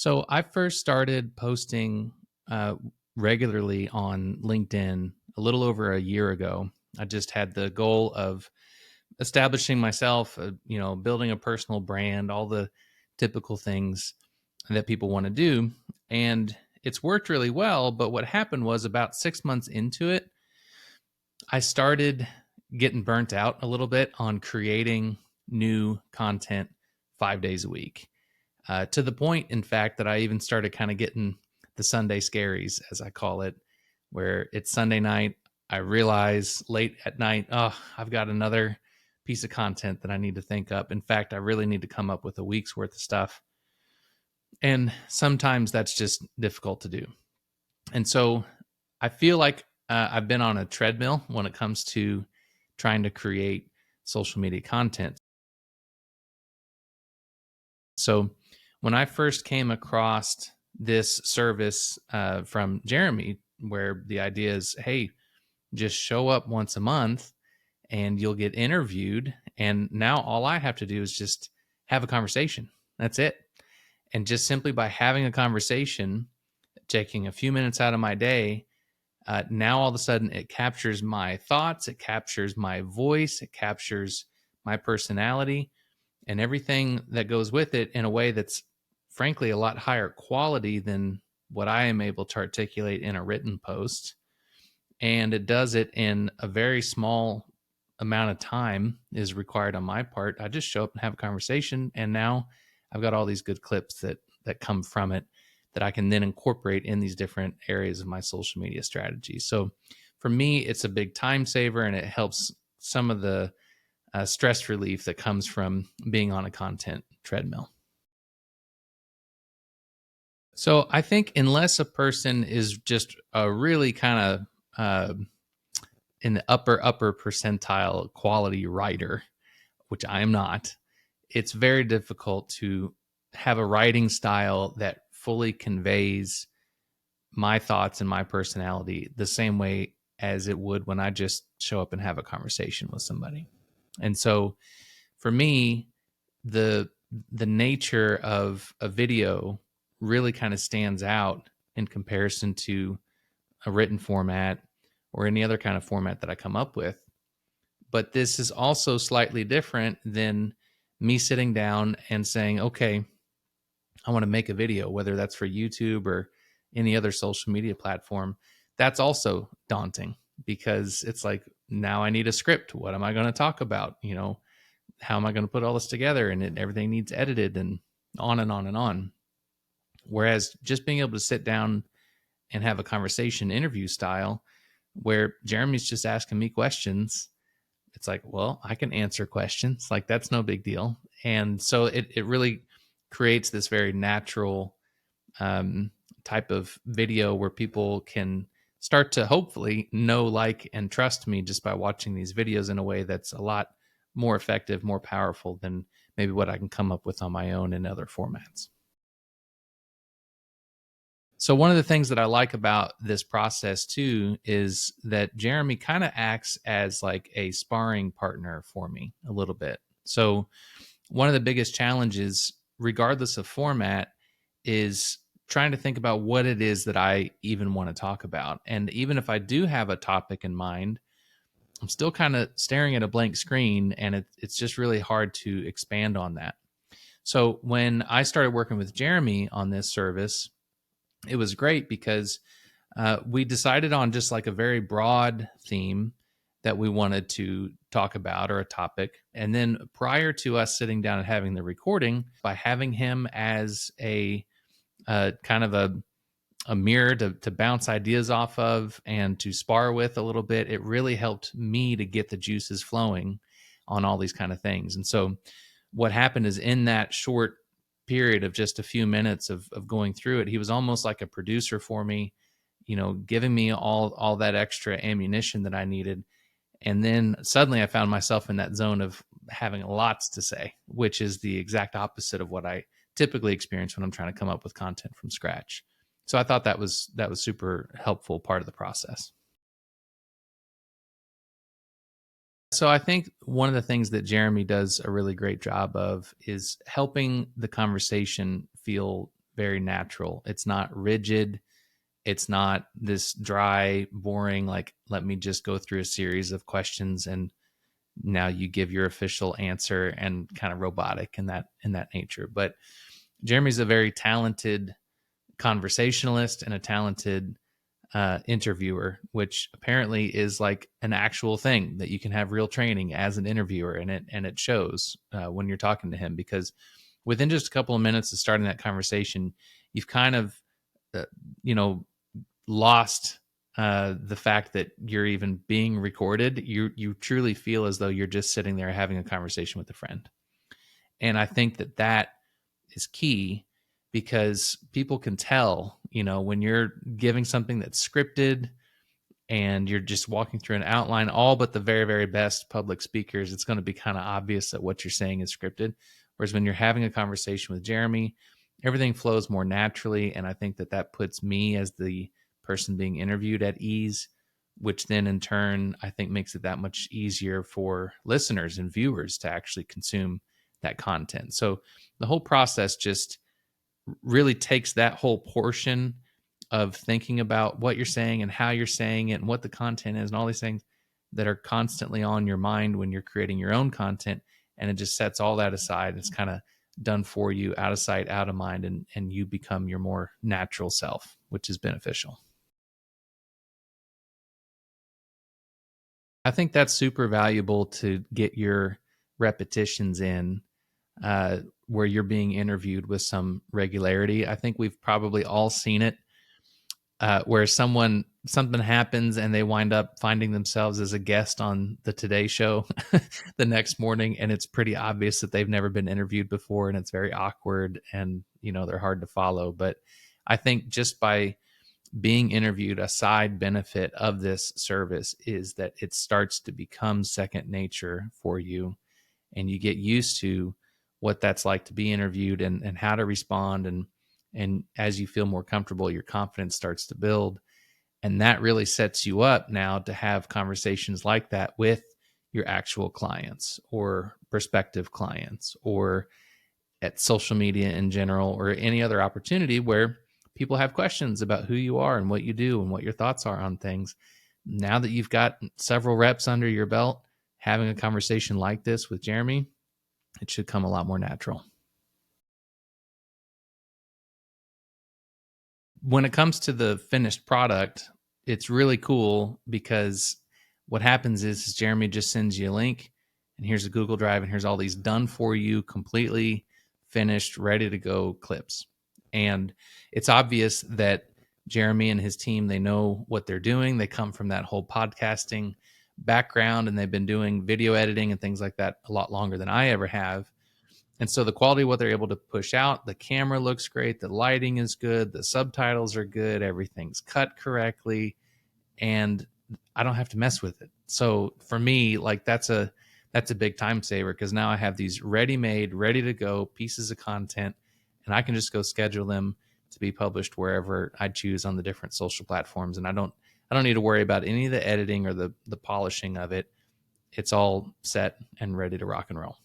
So I first started posting uh, regularly on LinkedIn a little over a year ago. I just had the goal of establishing myself, building a personal brand, all the typical things that people want to do. And it's worked really well. But what happened was about 6 months into it, I started getting burnt out a little bit on creating new content 5 days a week, to the point, in fact, that I even started kind of getting the Sunday scaries, as I call it, where it's Sunday night. I realize late at night, oh, I've got another piece of content that I need to think up. In fact, I really need to come up with a week's worth of stuff. And sometimes that's just difficult to do. And so I feel like I've been on a treadmill when it comes to trying to create social media content. So when I first came across this service from Jeremy, where the idea is, hey, just show up once a month and you'll get interviewed. And now all I have to do is just have a conversation. That's it. And just simply by having a conversation, taking a few minutes out of my day, now all of a sudden it captures my thoughts, it captures my voice, it captures my personality and everything that goes with it in a way that's frankly a lot higher quality than what I am able to articulate in a written post. And it does it in a very small amount of time is required on my part. I just show up and have a conversation, and now I've got all these good clips that come from it that I can then incorporate in these different areas of my social media strategy. So for me, it's a big time saver, and it helps some of the stress relief that comes from being on a content treadmill. So I think unless a person is just a really kind of in the upper percentile quality writer, which I am not, it's very difficult to have a writing style that fully conveys my thoughts and my personality the same way as it would when I just show up and have a conversation with somebody. And so for me, the the nature of a video really kind of stands out in comparison to a written format or any other kind of format that I come up with. But this is also slightly different than me sitting down and saying, okay, I want to make a video, whether that's for YouTube or any other social media platform. That's also daunting because it's like, now I need a script. What am I going to talk about? How am I going to put all this together? And everything needs edited and on and on and on. Whereas just being able to sit down and have a conversation interview style where Jeremy's just asking me questions, it's like, well, I can answer questions. Like, that's no big deal. And so it really creates this very natural type of video where people can start to hopefully know, like, and trust me just by watching these videos in a way that's a lot more effective, more powerful than maybe what I can come up with on my own in other formats. So one of the things that I like about this process too is that Jeremy kind of acts as like a sparring partner for me a little bit. So one of the biggest challenges, regardless of format, is trying to think about what it is that I even want to talk about. And even if I do have a topic in mind, I'm still kind of staring at a blank screen, and it's just really hard to expand on that. So when I started working with Jeremy on this service, it was great because we decided on just like a very broad theme that we wanted to talk about, or a topic. And then prior to us sitting down and having the recording, by having him as a kind of a mirror to bounce ideas off of and to spar with a little bit, it really helped me to get the juices flowing on all these kind of things. And so what happened is, in that short period of just a few minutes of going through it, he was almost like a producer for me, giving me all that extra ammunition that I needed. And then suddenly I found myself in that zone of having lots to say, which is the exact opposite of what I typically experience when I'm trying to come up with content from scratch. So I thought that was super helpful part of the process. So I think one of the things that Jeremy does a really great job of is helping the conversation feel very natural. It's not rigid. It's not this dry, boring, like, let me just go through a series of questions and now you give your official answer, and kind of robotic in that nature. But Jeremy's a very talented conversationalist and a talented interviewer, which apparently is like an actual thing that you can have real training as an interviewer, and it shows when you're talking to him, because within just a couple of minutes of starting that conversation, you've kind of uh, you know lost the fact that you're even being recorded. You truly feel as though you're just sitting there having a conversation with a friend, and I think that is key, because people can tell, when you're giving something that's scripted and you're just walking through an outline. All but the very, very best public speakers, it's going to be kind of obvious that what you're saying is scripted. Whereas when you're having a conversation with Jeremy, everything flows more naturally. And I think that puts me, as the person being interviewed, at ease, which then in turn, I think, makes it that much easier for listeners and viewers to actually consume that content. So the whole process just really takes that whole portion of thinking about what you're saying and how you're saying it and what the content is and all these things that are constantly on your mind when you're creating your own content. And it just sets all that aside. It's kind of done for you, out of sight, out of mind, and you become your more natural self, which is beneficial. I think that's super valuable to get your repetitions in, where you're being interviewed with some regularity. I think we've probably all seen it, where something happens and they wind up finding themselves as a guest on the Today Show the next morning, and it's pretty obvious that they've never been interviewed before, and it's very awkward, and they're hard to follow. But I think just by being interviewed, a side benefit of this service is that it starts to become second nature for you, and you get used to what that's like to be interviewed, and how to respond. And as you feel more comfortable, your confidence starts to build. And that really sets you up now to have conversations like that with your actual clients or prospective clients, or at social media in general, or any other opportunity where people have questions about who you are and what you do and what your thoughts are on things. Now that you've got several reps under your belt, having a conversation like this with Jeremy, it should come a lot more natural. When it comes to the finished product, it's really cool, because what happens is Jeremy just sends you a link, and here's a Google Drive, and here's all these done for you, completely finished, ready to go clips. And it's obvious that Jeremy and his team, they know what they're doing. They come from that whole podcasting background, and they've been doing video editing and things like that a lot longer than I ever have. And so the quality of what they're able to push out, the camera looks great, the lighting is good, the subtitles are good, everything's cut correctly, and I don't have to mess with it. So for me, like, that's a big time saver, because now I have these ready-made, ready to go pieces of content, and I can just go schedule them to be published wherever I choose on the different social platforms. And I don't need to worry about any of the editing or the polishing of it. It's all set and ready to rock and roll.